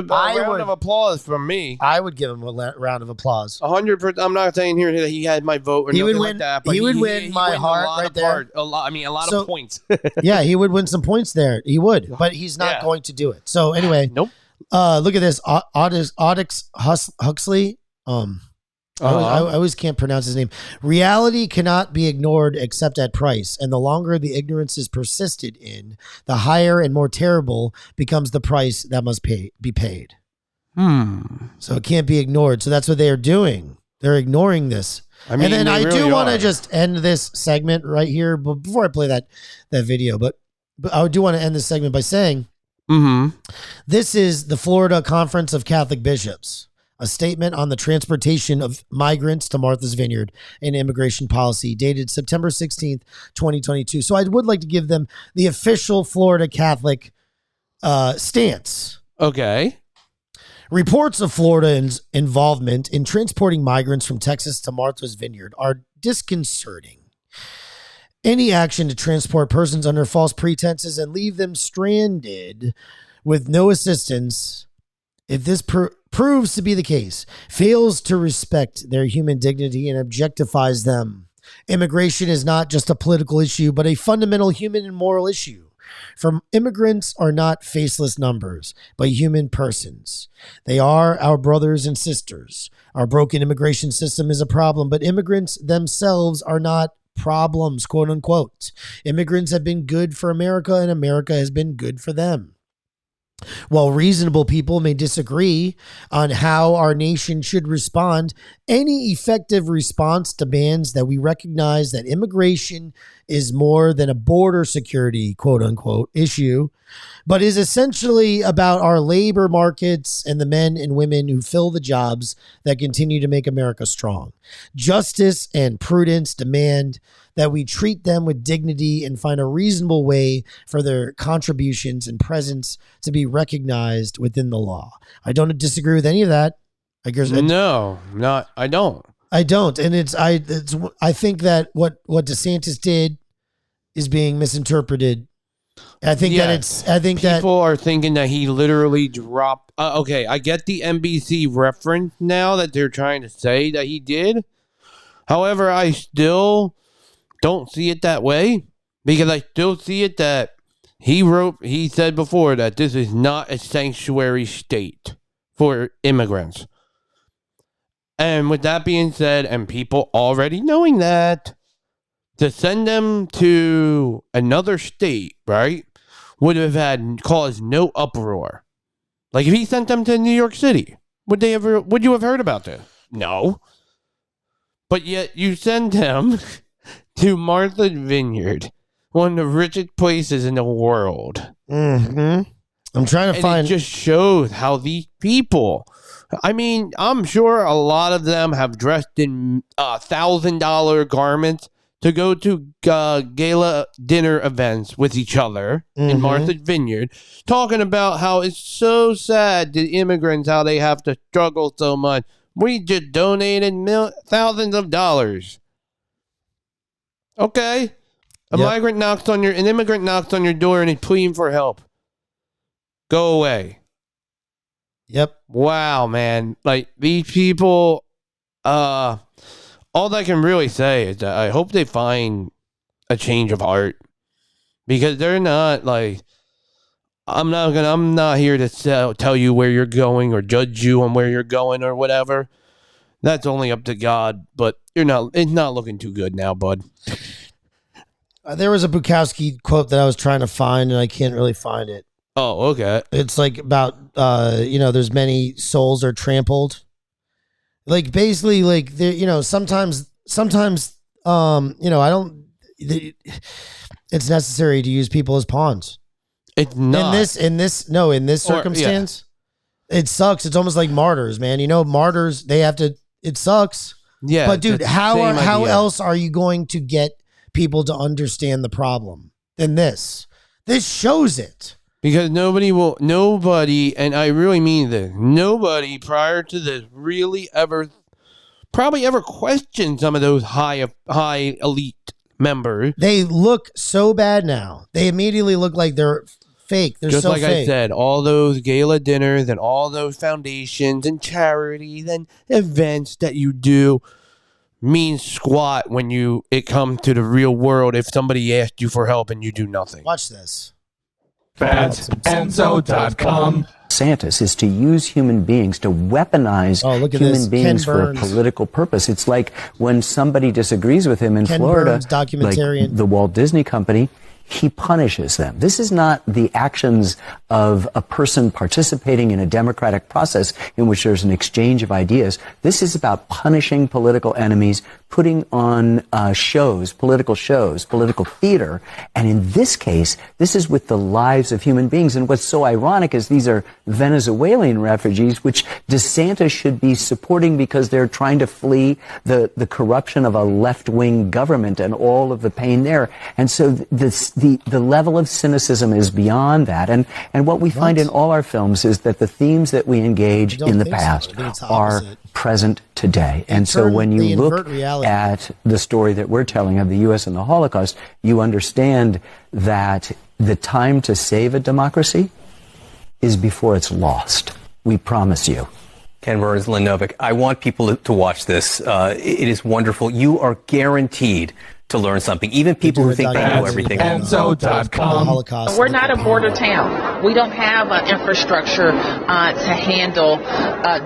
round of applause from me. I would give him a round of applause. 100%. I'm not saying here that he had my vote or he nothing would win, like that, but he would win my heart right there. A lot of points. Yeah, he would win some points there. He would, but he's not going to do it. So anyway, nope. Look at this. Audix Huxley. I always can't pronounce his name. Reality cannot be ignored except at price, and the longer the ignorance is persisted in, the higher and more terrible becomes the price that must be paid. So it can't be ignored. So that's what they are doing. They're ignoring this. I mean, and then I do want to just end this segment right here, but before I play that video, but I do want to end this segment by saying, this is the Florida Conference of Catholic Bishops. A statement on the transportation of migrants to Martha's Vineyard and immigration policy dated September 16th, 2022. So I would like to give them the official Florida Catholic stance. Okay. Reports of Florida's involvement in transporting migrants from Texas to Martha's Vineyard are disconcerting. Any action to transport persons under false pretenses and leave them stranded with no assistance, if this proves to be the case, fails to respect their human dignity and objectifies them. Immigration is not just a political issue, but a fundamental human and moral issue. For immigrants are not faceless numbers, but human persons. They are our brothers and sisters. Our broken immigration system is a problem, but immigrants themselves are not problems, quote unquote. Immigrants have been good for America, and America has been good for them. While reasonable people may disagree on how our nation should respond, any effective response demands that we recognize that immigration is more than a border security, quote unquote, issue, but is essentially about our labor markets and the men and women who fill the jobs that continue to make America strong. Justice and prudence demand that we treat them with dignity and find a reasonable way for their contributions and presence to be recognized within the law. I don't disagree with any of that. I don't. I don't. And I think that what DeSantis did is being misinterpreted. I think people are thinking that he literally dropped. Okay, I get the NBC reference now that they're trying to say that he did. However, I still don't see it that way, because I still see it that he said before that this is not a sanctuary state for immigrants. And with that being said, and people already knowing that, to send them to another state, right, would have caused no uproar. Like if he sent them to New York City, would you have heard about this? No. But yet you send them to Martha's Vineyard, one of the richest places in the world. Mm-hmm. I'm trying to find. It just shows how these people. I mean, I'm sure a lot of them have dressed in $1,000 garments to go to gala dinner events with each other in Martha's Vineyard, talking about how it's so sad to immigrants, how they have to struggle so much. We just donated thousands of dollars. Okay, an immigrant knocks on your door and is pleading for help. Go away. Yep. Wow, man. Like these people, all I can really say is that I hope they find a change of heart, because they're not like. I'm not here to tell you where you're going or judge you on where you're going or whatever. That's only up to God, but it's not looking too good now, bud. There was a Bukowski quote that I was trying to find, and I can't really find it. Oh, okay. It's like about, there's many souls are trampled. Like basically like sometimes, I don't, it's necessary to use people as pawns. It's not. In this circumstance, it sucks. It's almost like martyrs, man. Martyrs, they have to, it sucks. Yeah. But dude, how else are you going to get people to understand the problem than this? This shows it. Because nobody, and I really mean this, nobody prior to this really probably ever questioned some of those high elite members. They look so bad now. They immediately look like they're fake. They're just so like fake. I said, all those gala dinners and all those foundations and charities and events that you do mean squat when it comes to the real world. If somebody asked you for help and you do nothing. Watch this. FatEnzo.com. DeSantis is to use human beings, to weaponize human beings for a political purpose. It's like when somebody disagrees with him in Florida, Burns, documentarian. Like the Walt Disney Company, he punishes them. This is not the actions of a person participating in a democratic process in which there's an exchange of ideas. This is about punishing political enemies, putting on political theater. And in this case, this is with the lives of human beings. And what's so ironic is these are Venezuelan refugees, which DeSantis should be supporting because they're trying to flee the corruption of a left-wing government and all of the pain there. And so the level of cynicism is beyond that. And what we find in all our films is that the themes that we engage in the past are present today. And so when you look at the story that we're telling of the U.S. and the Holocaust, you understand that the time to save a democracy is before it's lost. We promise you. Ken Burns, Lynn Novick. I want people to watch this. It is wonderful. You are guaranteed to learn something. Even people who think they know everything. Enzo.com. Holocaust. We're not a border town. We don't have an infrastructure to handle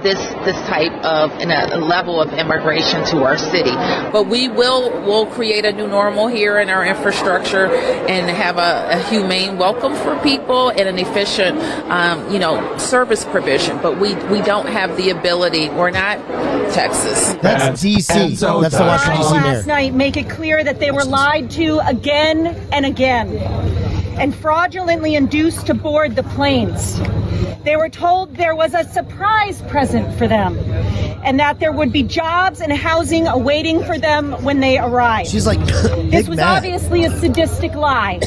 this type of a level of immigration to our city. But we'll create a new normal here in our infrastructure and have a humane welcome for people and an efficient, service provision. But we don't have the ability. We're not Texas. That's D.C. That's the Washington D.C. mayor. Last night make it clear that they were lied to again and again and fraudulently induced to board the planes. They were told there was a surprise present for them and that there would be jobs and housing awaiting for them when they arrived. She's like, this was obviously a sadistic lie.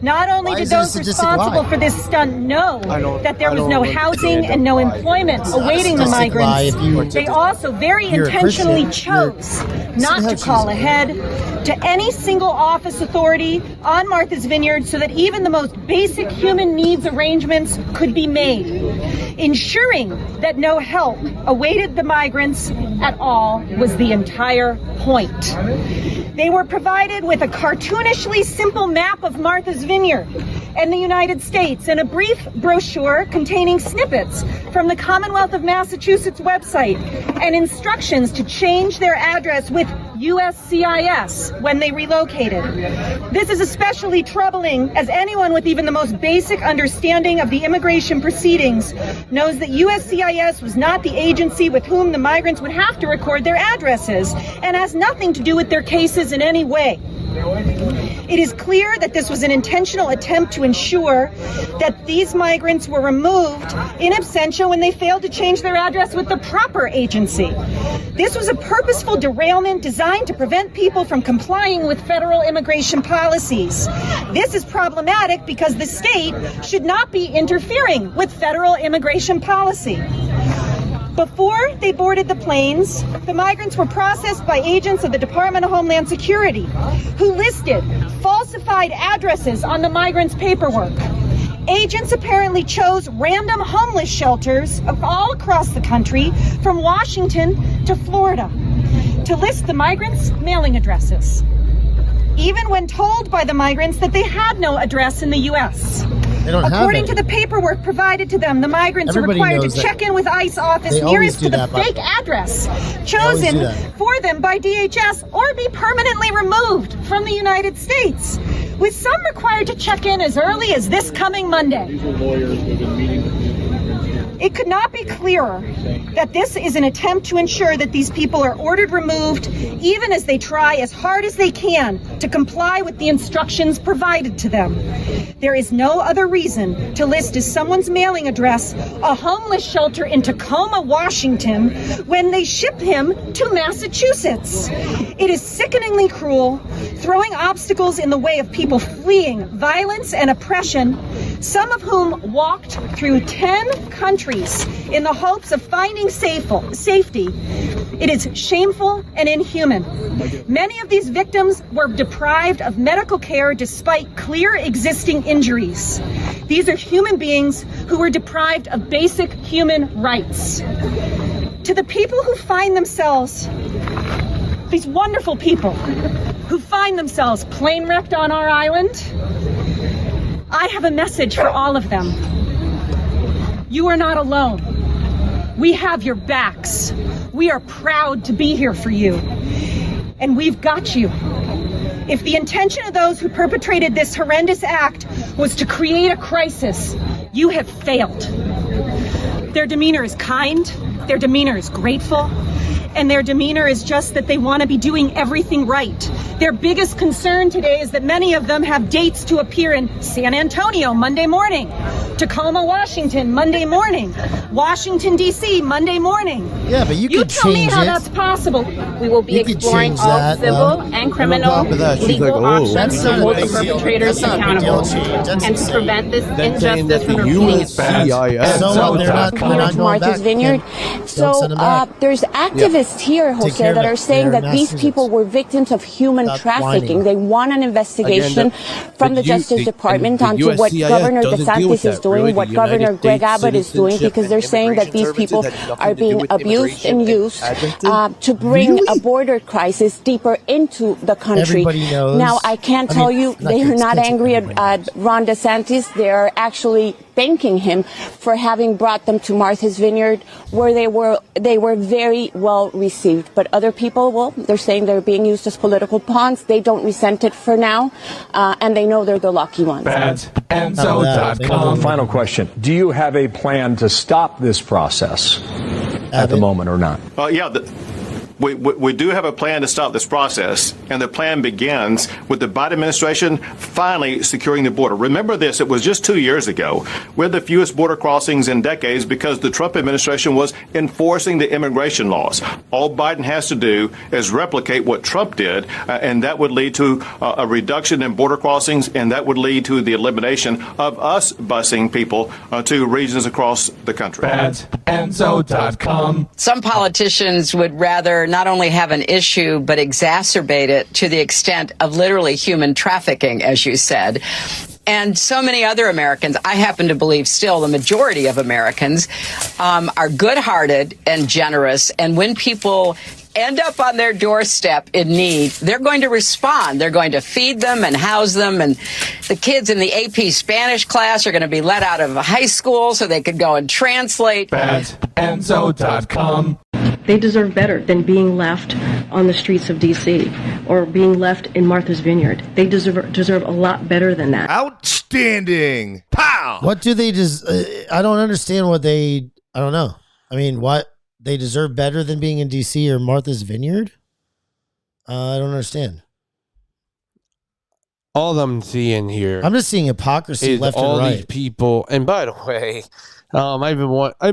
Not only did those responsible for this stunt know that there was no housing and no employment awaiting the migrants, they also very intentionally chose not to call ahead to any single office authority on Martha's Vineyard so that even the most basic human needs arrangements could be made, ensuring that no help awaited the migrants at all was the entire point. They were provided with a cartoonishly simple map of Martha's Vineyard and the United States and a brief brochure containing snippets from the Commonwealth of Massachusetts website and instructions to change their address with USCIS when they relocated. This is especially troubling as anyone with even the most basic understanding of the immigration proceedings knows that USCIS was not the agency with whom the migrants would have to record their addresses and has nothing to do with their cases in any way. It is clear that this was an intentional attempt to ensure that these migrants were removed in absentia when they failed to change their address with the proper agency. This was a purposeful derailment designed to prevent people from complying with federal immigration policies. This is problematic because the state should not be interfering with federal immigration policy. Before they boarded the planes, the migrants were processed by agents of the Department of Homeland Security, who listed falsified addresses on the migrants' paperwork. Agents apparently chose random homeless shelters all across the country, from Washington to Florida, to list the migrants' mailing addresses, even when told by the migrants that they had no address in the U.S. According to the paperwork provided to them, the migrants are required to check in with ICE office nearest to the fake address chosen for them by DHS or be permanently removed from the United States, with some required to check in as early as this coming Monday. It could not be clearer that this is an attempt to ensure that these people are ordered removed, even as they try as hard as they can to comply with the instructions provided to them. There is no other reason to list as someone's mailing address a homeless shelter in Tacoma, Washington, when they ship him to Massachusetts. It is sickeningly cruel, throwing obstacles in the way of people fleeing violence and oppression, some of whom walked through 10 countries in the hopes of finding safety. It is shameful and inhuman. Many of these victims were deprived of medical care despite clear existing injuries. These are human beings who were deprived of basic human rights. To the people who find themselves, these wonderful people who find themselves plane wrecked on our island, I have a message for all of them. You are not alone. We have your backs. We are proud to be here for you. And we've got you. If the intention of those who perpetrated this horrendous act was to create a crisis, you have failed. Their demeanor is kind, their demeanor is grateful, and their demeanor is just that they want to be doing everything right. Their biggest concern today is that many of them have dates to appear in San Antonio Monday morning, Tacoma, Washington Monday morning, Washington, D.C. Monday morning. Yeah, but you could tell me how that's possible. We will be exploring all civil and criminal legal options to hold the perpetrators accountable and to prevent this injustice from repeating itself. Martha's Vineyard. So there's activists journalists here, Jose, that are saying that these people were victims of human trafficking. They want an investigation from the Justice Department onto what Governor DeSantis is doing, what Governor Greg Abbott is doing, because they're saying that these people are being abused and used to bring a border crisis deeper into the country. Now, I can tell you they are not angry at Ron DeSantis. They are actually thanking him for having brought them to Martha's Vineyard, where they were very well received. But other people, well, they're saying they're being used as political pawns. They don't resent it for now, and they know they're the lucky ones. Enzo.com. Final question. Do you have a plan to stop this process at the moment or not? We do have a plan to stop this process, and the plan begins with the Biden administration finally securing the border. Remember this, it was just 2 years ago. We had the fewest border crossings in decades because the Trump administration was enforcing the immigration laws. All Biden has to do is replicate what Trump did, and that would lead to a reduction in border crossings, and that would lead to the elimination of us busing people to regions across the country. Enzo.com. Some politicians would rather not only have an issue, but exacerbate it to the extent of literally human trafficking, as you said. And so many other Americans, I happen to believe still the majority of Americans are good-hearted and generous. And when people end up on their doorstep in need, they're going to respond. They're going to feed them and house them. And the kids in the AP Spanish class are going to be let out of high school so they could go and translate. Enzo.com. They deserve better than being left on the streets of D.C. or being left in Martha's Vineyard. They deserve a lot better than that. Outstanding. Pow! What do they I don't understand what I don't know. I mean, what? They deserve better than being in D.C. or Martha's Vineyard? I don't understand. All I'm seeing here, I'm just seeing hypocrisy left and right. All these people, and by the way, I've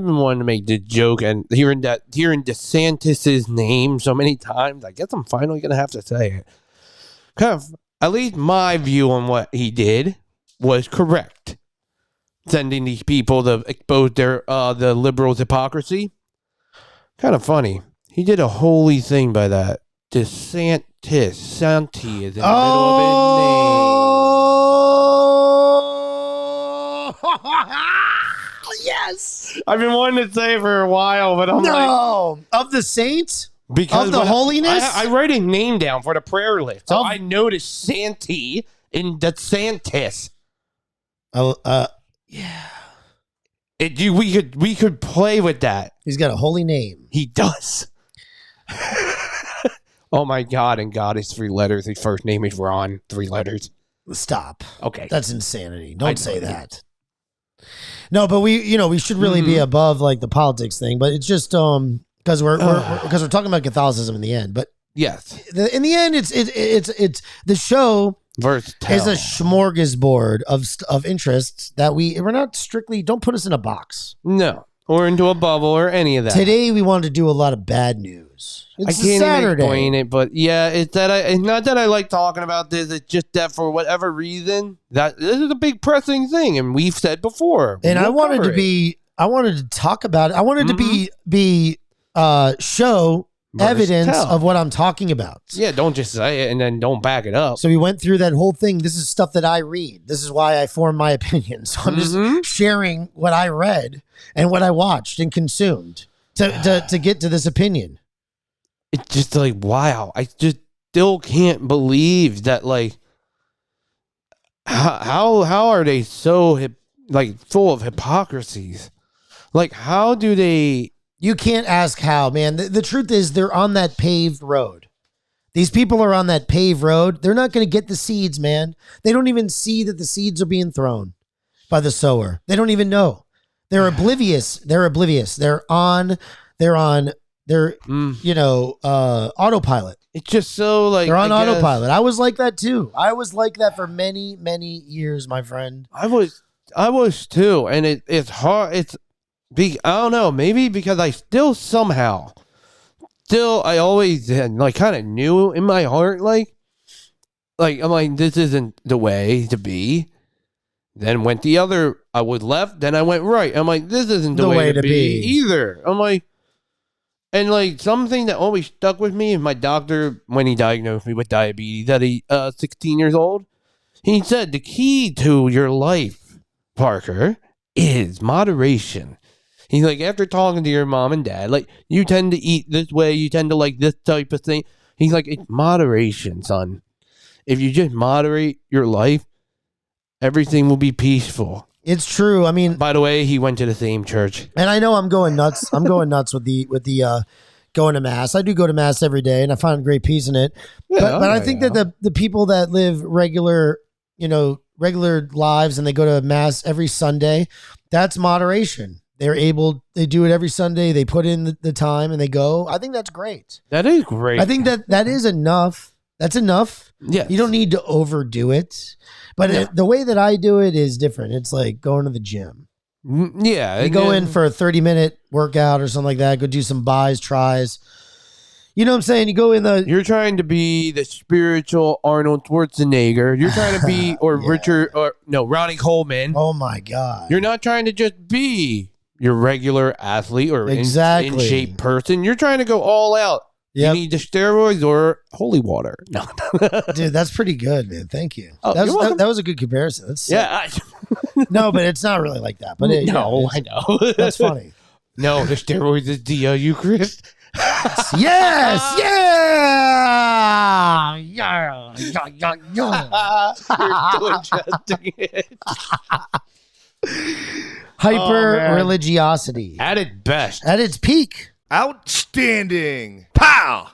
been wanting to make the joke, and hearing DeSantis's name so many times, I guess I'm finally gonna have to say it. Kind of, at least my view on what he did was correct. Sending these people to expose the liberals' hypocrisy. Kind of funny. He did a holy thing by that. Santi is in the middle of his name. Yes. I've been wanting to say it for a while, but I'm like, of the saints, because of the holiness. I write a name down for the prayer list, so I noticed Santi in the Santis. Yeah. We could play with that. He's got a holy name. He does. Oh my God! And God is 3 letters. His first name is Ron. 3 letters. Stop. Okay, that's insanity. Don't say that. No, but we should really be above like the politics thing. But it's just because we're talking about Catholicism in the end. But yes, in the end, it's the show. Is a smorgasbord of interests that we're not strictly, don't put us in a box. No. Or into a bubble or any of that. Today we wanted to do a lot of bad news. It's I can't Saturday. even explain it, but yeah, it's not that I like talking about this. It's just that for whatever reason, that this is a big pressing thing, and we've said before. And I wanted to talk about it. I wanted to be show evidence of what I'm talking about. Yeah, don't just say it and then don't back it up. So we went through that whole thing. This is stuff that I read. This is why I form my opinion. So I'm just sharing what I read and what I watched and consumed to get to this opinion. It's just like, wow. I just still can't believe that, like, how are they so full of hypocrisies? Like, how do they... You can't ask how, man. The truth is they're on that paved road. These people are on that paved road. They're not going to get the seeds, man. They don't even see that the seeds are being thrown by the sower. They don't even know. They're oblivious. They're on autopilot. It's just so like they're on autopilot. I was like that too. I was like that for many, many years, my friend. I was too. And it's hard. I don't know, maybe because I still I always like kind of knew in my heart, like I'm like, this isn't the way to be. Then went I went left, then I went right. I'm like, this isn't the way to be either. I'm like, And like something that always stuck with me is my doctor, when he diagnosed me with diabetes at 16 years old, he said the key to your life, Parker, is moderation. He's like, after talking to your mom and dad, like, you tend to eat this way, you tend to like this type of thing. He's like, it's moderation, son. If you just moderate your life, everything will be peaceful. It's true. I mean, by the way, he went to the same church. And I know I'm going nuts. I'm going nuts with the going to mass. I do go to mass every day, and I find great peace in it. Yeah, but I think that the people that live regular lives and they go to mass every Sunday, that's moderation. They do it every Sunday. They put in the time and they go. I think that's great. That is great. I think that is enough. That's enough. Yeah. You don't need to overdo it. But the way that I do it is different. It's like going to the gym. Yeah. You go in for a 30-minute workout or something like that. Go do some buys, tries. You know what I'm saying? You go in You're trying to be the spiritual Arnold Schwarzenegger. You're trying to be, or Ronnie Coleman. Oh my God. You're not trying to just be your regular athlete or in shape person. You're trying to go all out. Yep. You need the steroids or holy water. No. Dude, that's pretty good, man. Thank you. Oh, that was a good comparison. That's no, but it's not really like that. But I know. That's funny. No, the steroids is the Eucharist. Yes, yeah. You're still adjusting it. Hyper religiosity at its best, at its peak. Outstanding. Pow!